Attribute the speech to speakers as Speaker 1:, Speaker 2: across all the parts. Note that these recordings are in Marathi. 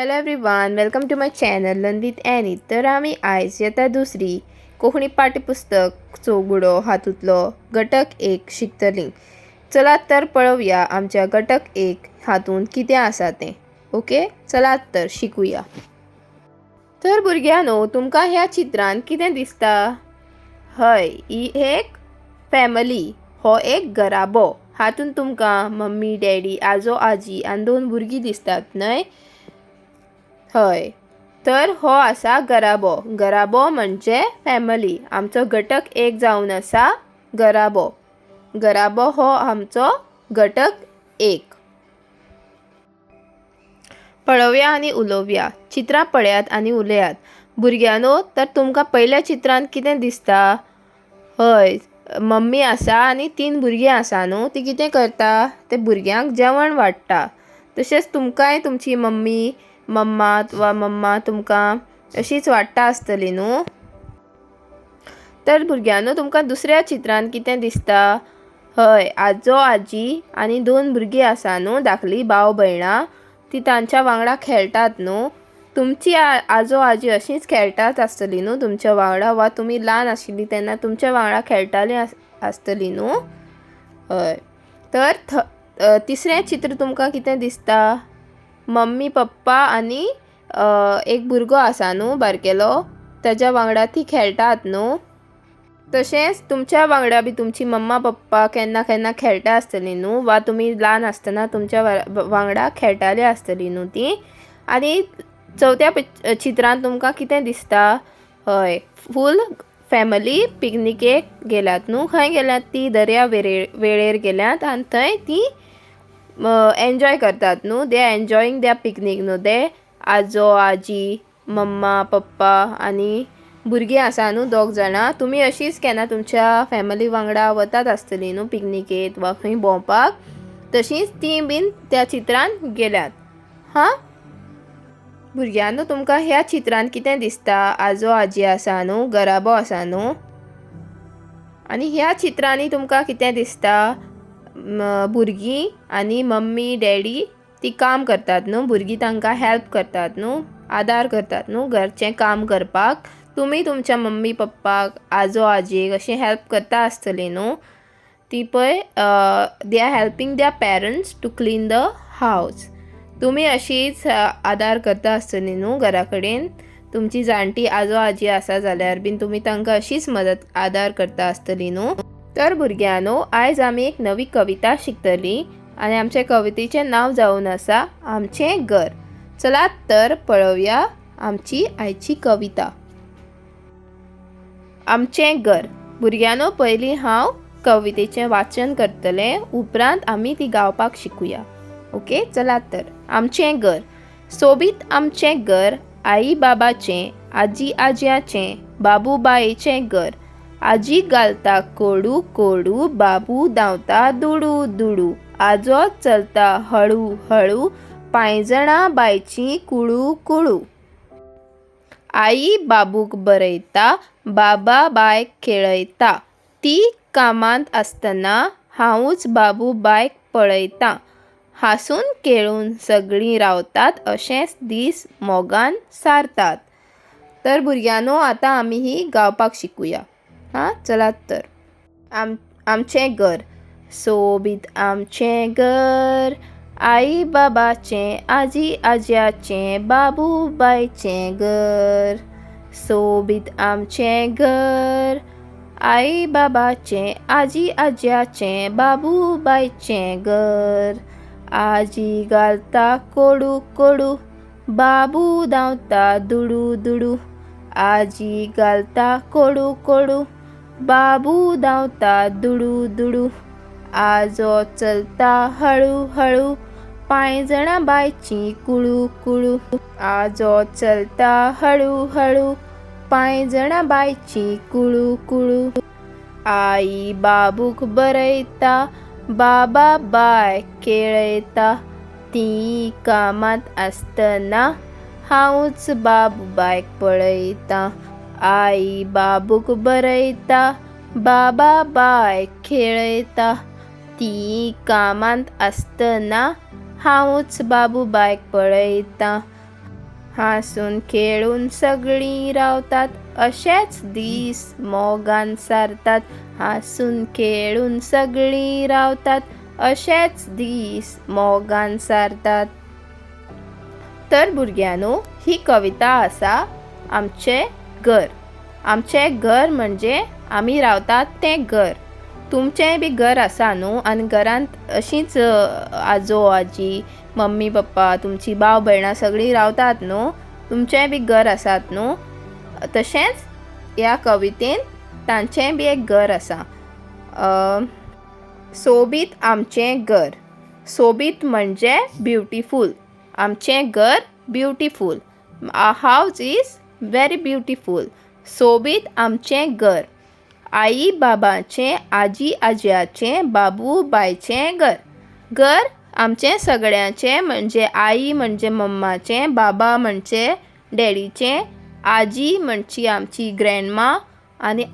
Speaker 1: Hello everyone, welcome to my channel नंदीत ॲनी. तर आम्ही आयज येता दुसरी कोंकणी पाठ्यपुस्तक चौगुडो हातूंतलो घटक 1 शिकतलीं. चलात तर पळोवया आमच्या घटक 1 हातूंत कितें आसा तें. ओके, चलात तर शिकुया. तर भुरग्यांनो, तुमकां ह्या चित्रांत कितें दिसता? हय, ही एक फॅमिली, हो एक घराबो. हातूंत तुमकां मम्मी, डॅडी, आजो, आजी आनी 2 भुरगीं दिसतात न्हय. हय, तर हो आसा घराबो. घराबो म्हणजे फॅमिली. आमचो घटक 1 जावन आसा घराबो. घराबो हो आमचो घटक 1. पळोवया आनी उलोवया. चित्रां पळयात आनी उलयात. भुरग्यांनो, तर तुमकां पयल्या चित्रांत कितें दिसता? हय, मम्मी आसा आनी 3 भुरगीं आसा न्हू. ती कितें करता? ते भुरग्यांक जेवण वाडटा. तशेंच तुमकांय तुमची मम्मा तुमकां अशीच वाडटा आसतली न्हू. तर भुरग्यांनो, तुमकां दुसऱ्या चित्रांत कितें दिसता? हय, आजो, आजी आनी 2 भुरगीं आसा न्हू, धाकली भाव भयणां. ती तांच्या वांगडा खेळटात न्हू. तुमची आजो आजी अशीच खेळटात आसतली न्हू तुमच्या वांगडा, वा तुमी ल्हान आशिल्लीं तेन्ना तुमच्या वांगडा खेळटालीं आसतली न्हू. हय, तर तिसरें चित्र तुमकां कितें दिसता? मम्मी पप्पा आनी एक भुरगो आसा न्हू बारकेलो, ताच्या वांगडा ती खेळटात न्हू. तशेंच तुमच्या वांगडा बी तुमची मम्मा पप्पा केन्ना केन्ना खेळटा आसतली न्हू, वा तुमी ल्हान आसतना तुमच्या वांगडा खेळटाली आसतली न्हू ती. आनी चवथ्या चित्रांत तुमकां कितें दिसता? हय, फूल फॅमिली पिकनिकेक गेल्यात न्हू. खंय गेल्यात ती? दर्या वेळेर गेल्यात आनी थंय ती एन्जॉय करतात न्हू. They are enjoying their picnic न्हू. दे आजो आजी, मम्मा पप्पा आनी भुरगीं आसा न्हू 2 जाणां. तुमी अशीच केन्ना तुमच्या फॅमिली वांगडा वतात आसतली न्हू पिकनिकेक वा खंय भोंवपाक. तशींच ती बीन त्या चित्रांत गेल्यात. हां, भुरग्यांनो, तुमकां ह्या चित्रांत कितें दिसता? आजो आजी आसा न्हू, घराबो आसा न्हू. आनी ह्या चित्रांनी तुमकां कितें दिसता? भुरगीं आनी मम्मी डॅडी ती काम करतात न्हू. भुरगीं तांकां हेल्प करतात न्हू, आदार करतात न्हू घरचें काम करपाक. तुमी तुमच्या मम्मी पप्पाक, आजो आजयेक अशी हेल्प करता आसतली न्हू. ती पळय, they are helping their parents to clean the house. तुमी अशीच आदार करता आसतली न्हू घरा कडेन. तुमची जाणटी आजो आजी आसा जाल्यार बीन तुमी तांकां अशीच आदार करता आसतली न्हू. तर भुरग्यांनो, आयज आमी एक नवी कविता शिकतली आनी आमच्या कवितेचें नांव जावन आसा आमचें घर. चलात तर पळोवया आमची आयची कविता. आमचें घर. भुरग्यांनो, पयलीं हांव कवितेचें वाचन करतलें, उपरांत आमी ती गावपाक शिकुया. ओके, चलात तर. आमचें घर. सोबीत आमचें घर, आई बाबाचें, आजी आज्याचें, बाबू बायेचें घर. आजी घालता कोडू कोडू, बाबू धांवता दुडू दुडू. आजो चलता हळू हळू, पांयजणां बायचीं कुळू कुळू. आई बाबूक बरयता, बाबा बायक खेळयता. ती कामांत आसतना हांवूच बाबू बायक पळयतां. हांसून खेळून सगळीं रावतात, अशेंच दीस मोगान सारतात. तर भुरग्यांनो, आतां आमी ही गावपाक शिकुया. हां, चलात तर. आमचें घर. सोबीत आमचें घर, आई बाबाचें, आजी आज्याचें, बाबू बायचें घर. सोबीत आमचें घर, आई बाबाचें, आजी आज्याचें, बाबू बायचें घर. आजी घालता कोडू कोडू, बाबू धांवता दुडू दुडू. आजी घालता कोडू कोडू, बाबू धांवता दुडू दुडू. आजो चलता हळू हळू, पांयजणां बायचीं कुळू कुळू. आजो चलता हळू हळू, पांयजणां बायचीं कुळू कुळू. आई बाबूक बरयता, बाबा बायक खेळयता. ती कामांत आसतना हांवूच बाबू बायक पळयतां. आई बाबूक बरयता, बाबा बायक खेळयता. ती कामांत आसतना हांवूच बाबू बायक पळयतां. हासून खेळून सगळी रावतात, असेच दीस मोगान सारतात. हासून खेळून सगळी रावतात, असेच दीस मोगान सारतात. तर भुरग्यांनो, ही कविता आसा आमचे घर. आमचे घर म्हणजे आमी रावतात तें घर. तुमचें बी घर आसा न्हू, आनी घरांत अशींच आजो आजी मम्मी पप्पा तुमची भाव भयणां सगळीं रावतात न्हू. तुमचें बी घर आसात न्हू. तशेंच ह्या कवितेन तांचें बी एक घर आसा. सोबीत आमचें घर. सोबीत म्हणजे ब्युटिफूल. आमचें घर beautiful. Our house is very beautiful. सोबीत आमचें घर. आई बाबाचें, आजी आज्याचें, बाबू बायचें घर. घर आमचें सगळ्यांचें, म्हणजे आई म्हणजे मम्माचें, बाबा म्हणजे डॅडीचें, आजी म्हणची आमची ग्रँडमा, आनी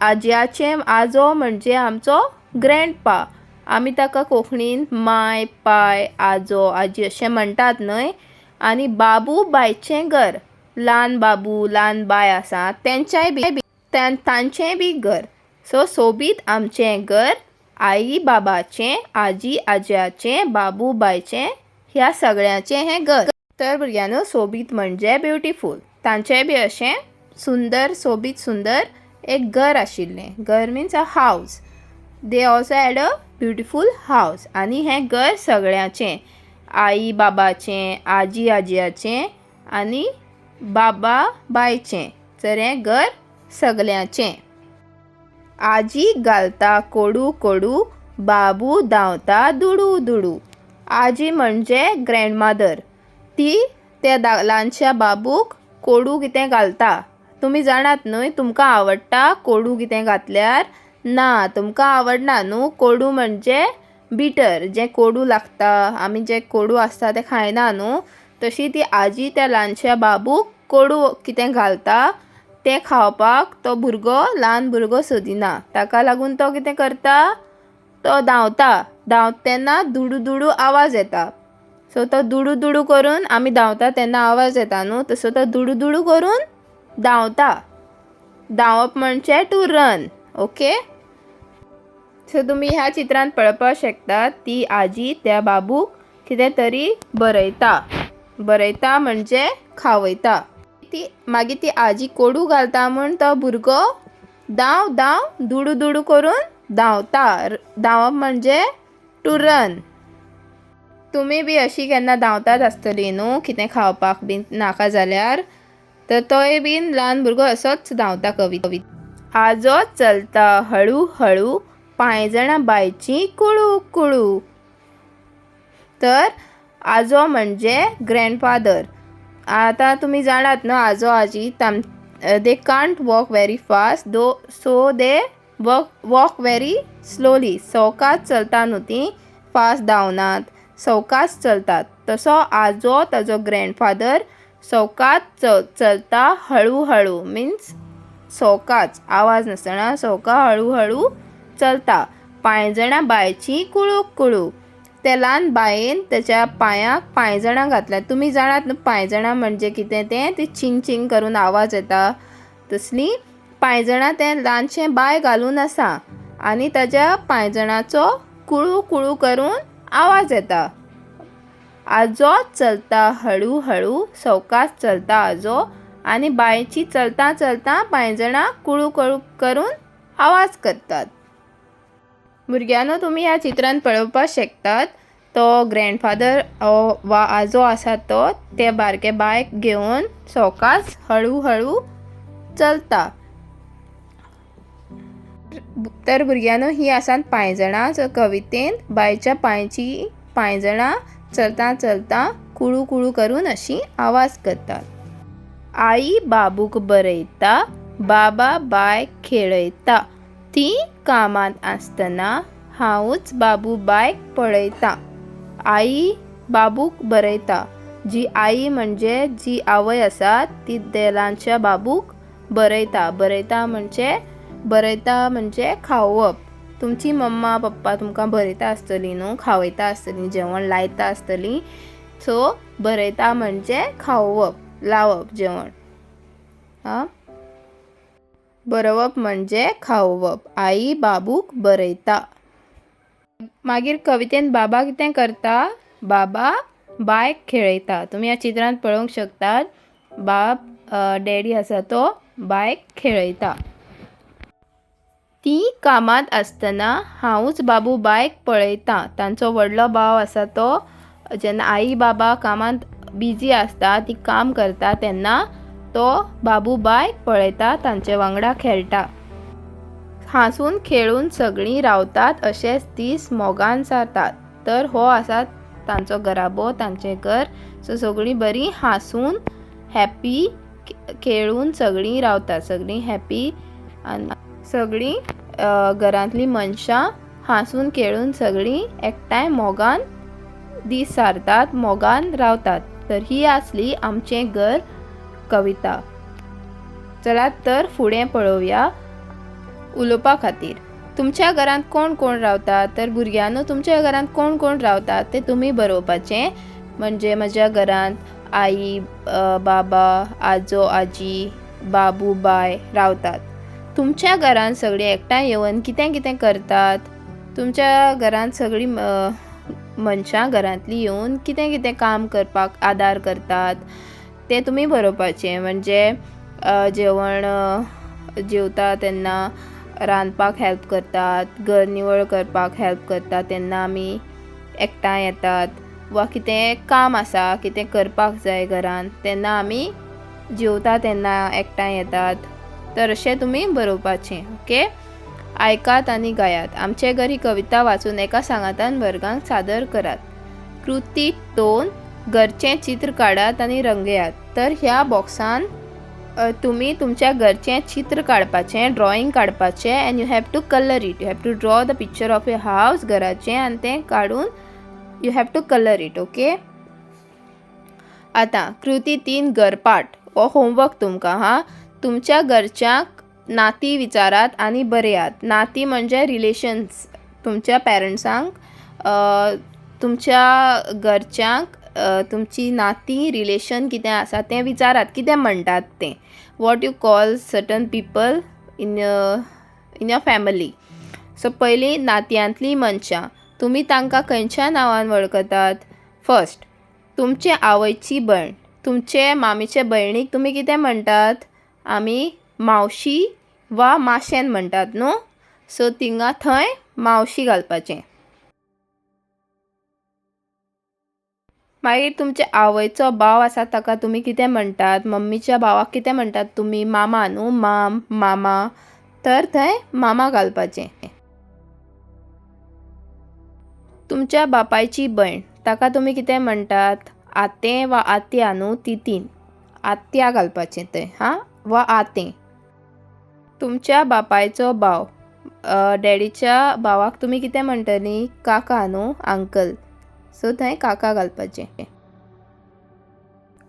Speaker 1: आज्याचें आजो म्हणजे आमचो ग्रँडपा. आमी ताका कोंकणीन माय पाय आजो आजी अशें म्हणटात न्हय. आनी बाबू बायचें घर. ल्हान बाबू ल्हान बाय आसा तांचें बी घर. सो सोबीत आमचें घर. आई बाबाचें, आजी आज्याचें, बाबू बायचें, ह्या सगळ्यांचें हें घर. तर भुरग्यांनो, सोबीत म्हणजे ब्युटिफूल. तांचें बी अशें सुंदर सोबीत सुंदर एक घर आशिल्लें. घर means a house. They also had a beautiful house. आनी हें घर सगळ्यांचें. आई बाबाचें, आजी आज्याचें आनी बाबा बायचें. तर हें घर सगळ्यांचें. आजी घालता कोडू कोडू, बाबू धांवता दुडू दुडू. आजी म्हणजे ग्रँडमदर. ती त्या ल्हानशा बाबूक कोडू कितें घालता. तुमी जाणात न्हय, तुमकां आवडटा कोडू कितें घातल्यार? ना, तुमकां आवडना न्हू. कोडू म्हणजे बिटर, जें कोडू लागता. आमी जे कोडू आसता ते खायना न्हू. तशी ती आजी त्या ल्हानशा बाबूक कोडू कितें घालता तें खावपाक तो भुरगो ल्हान भुरगो सोदिना. ताका लागून तो कितें करता, तो धांवता. धांवता तेन्ना दुडू दुडू आवाज येता. सो तो दुडू दुडू करून, आमी धांवता तेन्ना आवाज येता न्हू, तसो तो दुडू दुडू करून धांवता. धांवप म्हणजे टू रन. ओके. सो तुमी ह्या चित्रांत पळोवपाक शकतात, ती आजी त्या बाबूक कितें तरी बरयता म्हणजे खावयता. मागीर ती आजी कोडू घालता म्हूण तो भुरगो धांव धांव दुडू दुडू करून धांवता. धांवप म्हणजे टू रन. तुमी बी अशी केन्ना धांवतात आसतली न्हू, कितें खावपाक बीन नाका जाल्यार. तर तोय बीन ल्हान भुरगो असोच धांवता कवी. आजो चलता हळू हळू, पांयजणां बायची कुळू कुळू. तर आजो म्हणजे ग्रँडफादर. आता तुम्ही जाणात ना, आजो आजी they can't walk very fast so they walk very slowly. सवकास चलता न्हू ती, फास्ट धांवनात, सवकास चलतात. तसो आजो ताजो ग्रँडफादर सवकास चलता हळू हळू. मिन्स सवकास, आवाज नासतना सवका हळू हळू चलता. पांयजणां बायची कुळूक कुळू. त्या ल्हान बायेन त्याच्या पांयाक पांयजणां घातल्यात. तुमी जाणात न्हू पांयजणां म्हणजे कितें तें. ती चिंग चिंग करून आवाज येता तसली पांयजणां तें ल्हानशें बाय घालून आसा. आनी ताच्या पांयजणांचो कुळू कुळू करून आवाज येता. आजो चलता हळू हळू, सवकास चलता आजो, आनी बायची चलता चलता पांयजणां कुळू कुळू करून आवाज करतात. भुरग्यांनो, तुमी ह्या चित्रांत पळोवपाक शकतात, तो ग्रँडफादर वा आजो आसा तो ते बारके बायक घेवन सवकास हळू हळू चलता. तर भुरग्यांनो, ही आसात पांयजणां. कवितेन बायच्या पांयची पांयजणां चलता चलता कुळू कुळू करून अशी आवाज करतात. आई बाबूक बरयता, बाबा बाय खेळयता. ती कामांत आसतना हांवूच बाबू बायक पळयता. आई बाबूक बरयता. जी आई म्हणजे जी आवय आसा ती ल्हानशा बाबूक बरयता म्हणजे खावप. तुमची मम्मा पप्पा तुमकां बरयता आसतली न्हू, खावयता आसतली, जेवण लायता आसतली. सो बरयता म्हणजे खावप. लावप जेवण. हां, बरोवप म्हणजे खावप. आई बाबूक बरयता. मागीर कवितेन बाबा कितें करता? बाबा बायक खेळयता. तुम्ही या चित्रांत पळोवंक शकतात. बाब डॅडी आसा तो बायक खेळयता. ती कामात आसतना हांवूच बाबू बायक पळयता. तांचो व्हडलो भाव आसा तो जेन्ना आई बाबा कामांत बिजी आसता, ती काम करता तेन्ना तो बाबू बायक पळयता, तांचे वांगडा खेळटा. हांसून खेळून सगळीं रावतात अशेंच दीस मोगान जातात. तर हो आसा तांचो घराबो, तांचें घर. सो सगळीं बरीं हांसून हॅप्पी खेळून सगळीं रावतात. सगळीं हॅप्पी आनी सगळीं घरांतलीं मनशां हांसून खेळून सगळीं एकठांय मोगान दीस सारतात, मोगान रावतात. तर ही आसली आमचें घर कविता. चलात तर फुडें पळोवया उलोवपा खातीर. तुमच्या घरांत कोण कोण रावतात? तर भुरग्यांनो, तुमच्या घरांत कोण कोण रावतात ते तुमी बरोवपाचें. म्हणजे म्हज्या घरांत आई बाबा आजो आजी बाबू बाय रावतात. तुमच्या घरांत सगळीं एकठांय येवन कितें कितें करतात? तुमच्या घरांत सगळीं मनशां घरांतलीं येवन कितें कितें काम करपाक आदार करतात ते तुमी बरोवपाचें. म्हणजे जेवण जेवता तेन्ना रांदपाक हेल्प करतात, घर निवळ करपाक हेल्प करतात तेन्ना आमी एकठांय येतात. वा कितें काम आसा, कितें करपाक जाय घरांत तेन्ना आमी जेवता तेन्ना एकठांय येतात. तर अशें तुमी बरोवपाचें. ओके, आयकात आनी गायात. आमचे घर ही कविता वाचून एका सांगातान वर्गांक सादर करात. कृती 2, घरचें चित्र काडात आनी रंगयात. तर ह्या बॉक्सान तुम्ही तुमच्या घरचें चित्र काडपाचें, ड्रॉइंग काडपाचें and you have to colour it. You have to draw the picture of your house घराचें आनी तें काडून you have to colour it. Okay, आतां कृती 3, घरपाठ हो होमवर्क तुमकां. हां, तुमच्या घरच्यांक नाती विचारात आनी बरयात. नाती म्हणजे रिलेशन्स. तुमच्या पेरंट्सांक तुमच्या घरच्यांक तुमची नाती रिलेशन कितें आसा तें विचारात, कितें म्हणटात तें. What you call certain people in your family. So पयलीं नात्यांतलीं मनशां, तुमी तांकां खंयच्या नांवान वळखतात? फर्स्ट, तुमचे आवयची भयण. तुमचे मामीचे भयणीक तुमी कितें म्हणटात? आमी मावशी वा माशेन म्हणटात न्हू. सो थिंगा थंय मावशी घालपाचें. मागीर तुमचे आवयचो भाव आसा ताका तुमी कितें म्हणटात? मम्मीच्या भावाक कितें म्हणटात तुमी? मामा न्हू, माम मामा. तर थंय मामा घालपाचें. तुमच्या बापायची भयण ताका तुमी कितें म्हणटात? आतें वा आत्या न्हू, तितीन आत्या घालपाचें थंय. हां, वा आतें. तुमच्या बापायचो भाव डॅडीच्या भावाक तुमी कितें म्हणटलीं? काका न्हू, अंकल. सो थंय काका घालपाचें.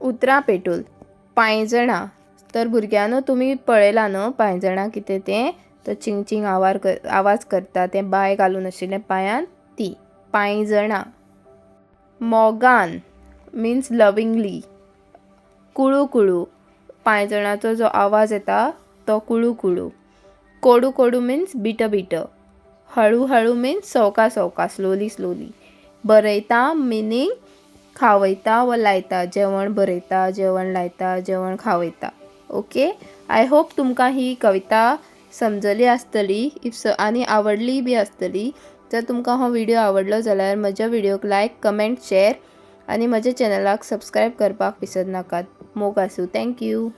Speaker 1: उतरां पेटूल. पांयजणां. तर भुरग्यांनो, तुमी पळयलां न्हू पांयजणां कितें तें? तो चिंग चिंग आवाज करता तें बाय घालून आशिल्लें पांयान, ती पांयजणां. मोगान मिन्स लविंगली. कुळू कुळू. पांयजणाचो जो आवाज येता तो कुळू कुळू. कोडू कोडू मिन्स बिट बिट. हळू हळू मिन्स सवका सवका, स्लोली स्लोली. बरयता मिनींग खावयता वा लायता. जेवण बरयता, जेवण लायता, जेवण खावयता. ओके, आय होप तुमकां ही कविता समजली आसतली आनी आवडली बी आसतली. जर तुमकां हो व्हिडिओ आवडलो जाल्यार म्हज्या व्हिडिओक लायक, कमेंट, शेअर आनी म्हज्या चॅनलाक सबस्क्रायब करपाक विसर नाकात. मोग आसूं. थँक्यू.